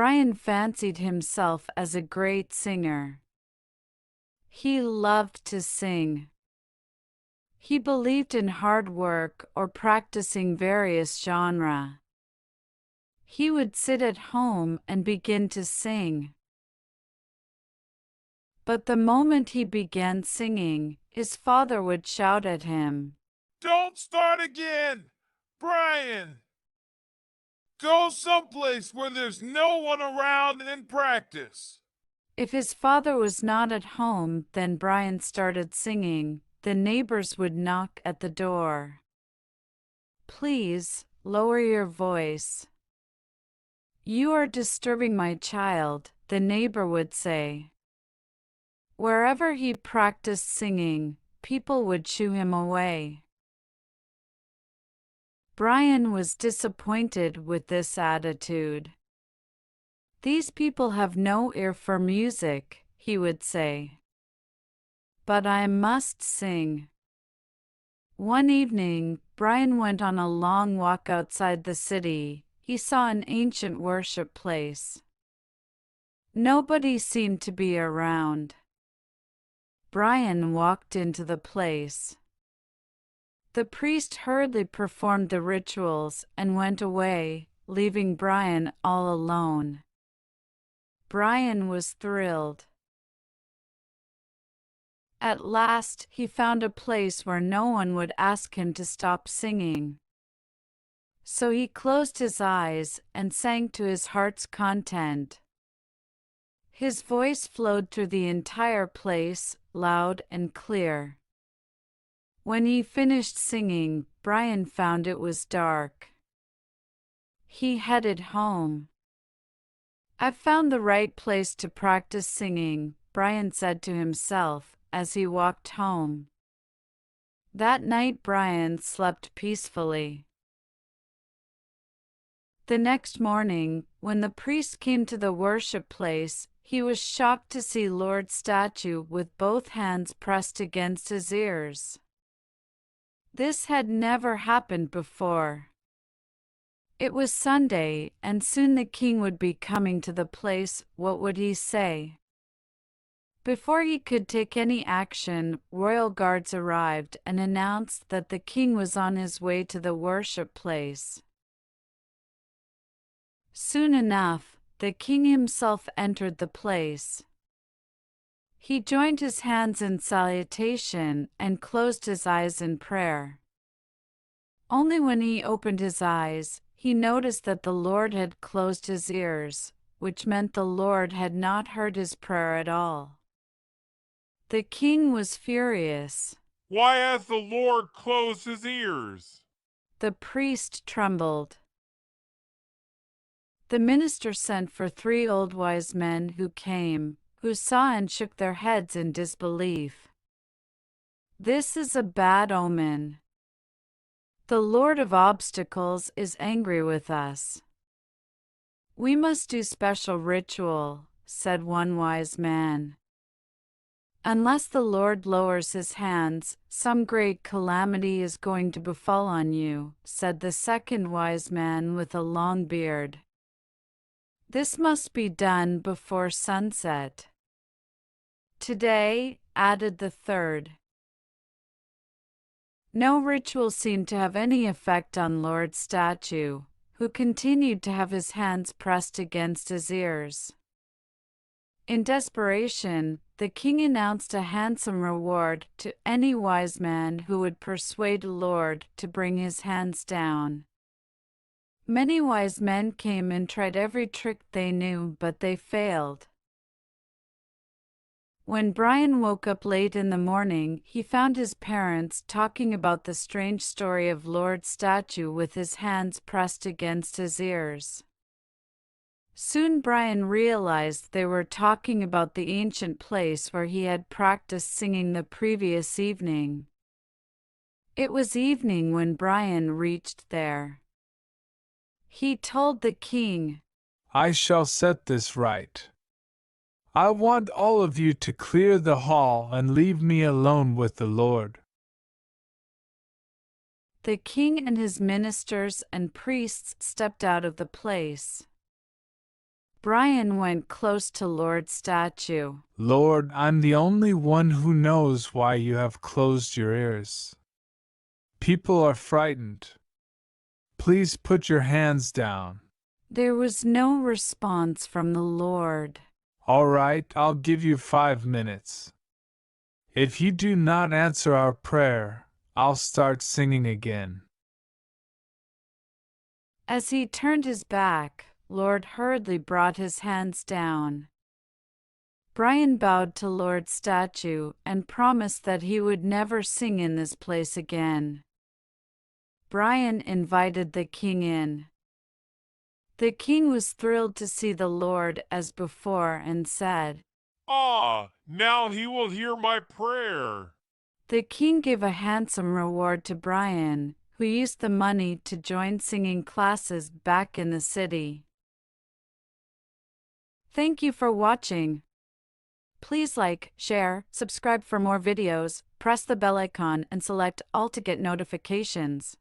Brian fancied himself as a great singer. He loved to sing. He believed in hard work or practicing various genres. He would sit at home and begin to sing. But the moment he began singing, his father would shout at him, "Don't start again! Brian! Go someplace where there's no one around and practice." If his father was not at home, then Brian started singing. The neighbors would knock at the door. "Please, lower your voice. You are disturbing my child," the neighbor would say. Wherever he practiced singing, people would shoo him away. Brian was disappointed with this attitude. "These people have no ear for music," he would say. "But I must sing." One evening, Brian went on a long walk outside the city. He saw an ancient worship place. Nobody seemed to be around. Brian walked into the place. The priest hurriedly performed the rituals and went away, leaving Brian all alone. Brian was thrilled. At last, he found a place where no one would ask him to stop singing. So he closed his eyes and sang to his heart's content. His voice flowed through the entire place, loud and clear. When he finished singing, Brian found it was dark. He headed home. "I've found the right place to practice singing," Brian said to himself as he walked home. That night Brian slept peacefully. The next morning, when the priest came to the worship place, he was shocked to see Lord's statue with both hands pressed against his ears. This had never happened before. It was Sunday, and soon the king would be coming to the place. What would he say? Before he could take any action, royal guards arrived and announced that the king was on his way to the worship place. Soon enough, the king himself entered the place. He joined his hands in salutation and closed his eyes in prayer. Only when he opened his eyes, he noticed that the Lord had closed his ears, which meant the Lord had not heard his prayer at all. The king was furious. "Why has the Lord closed his ears?" The priest trembled. The minister sent for 3 old wise men who came, who saw and shook their heads in disbelief. "This is a bad omen. The Lord of obstacles is angry with us." "We must do special ritual," said one wise man. "Unless the Lord lowers his hands, some great calamity is going to befall on you," said the second wise man with a long beard. "This must be done before sunset." "Today," added the third. No ritual seemed to have any effect on Lord's statue, who continued to have his hands pressed against his ears. In desperation, the king announced a handsome reward to any wise man who would persuade Lord to bring his hands down. Many wise men came and tried every trick they knew, but they failed. When Brian woke up late in the morning, he found his parents talking about the strange story of Lord's statue with his hands pressed against his ears. Soon Brian realized they were talking about the ancient place where he had practiced singing the previous evening. It was evening when Brian reached there. He told the king, "I shall set this right. I want all of you to clear the hall and leave me alone with the Lord." The king and his ministers and priests stepped out of the place. Brian went close to Lord's statue. Lord, I'm the only one who knows why you have closed your ears. People are frightened. Please put your hands down. There was no response from the Lord. All right, I'll give you 5 minutes. If you do not answer our prayer, I'll start singing again. As he turned his back, Lord hurriedly brought his hands down. Brian bowed to Lord's statue and promised that he would never sing in this place again. Brian invited the king in. The king was thrilled to see the Lord as before and said, Ah, now he will hear my prayer. The king gave a handsome reward to Brian, who used the money to join singing classes back in the city. Thank you for watching. Please like, share, subscribe for more videos, press the bell icon and select all to get notifications.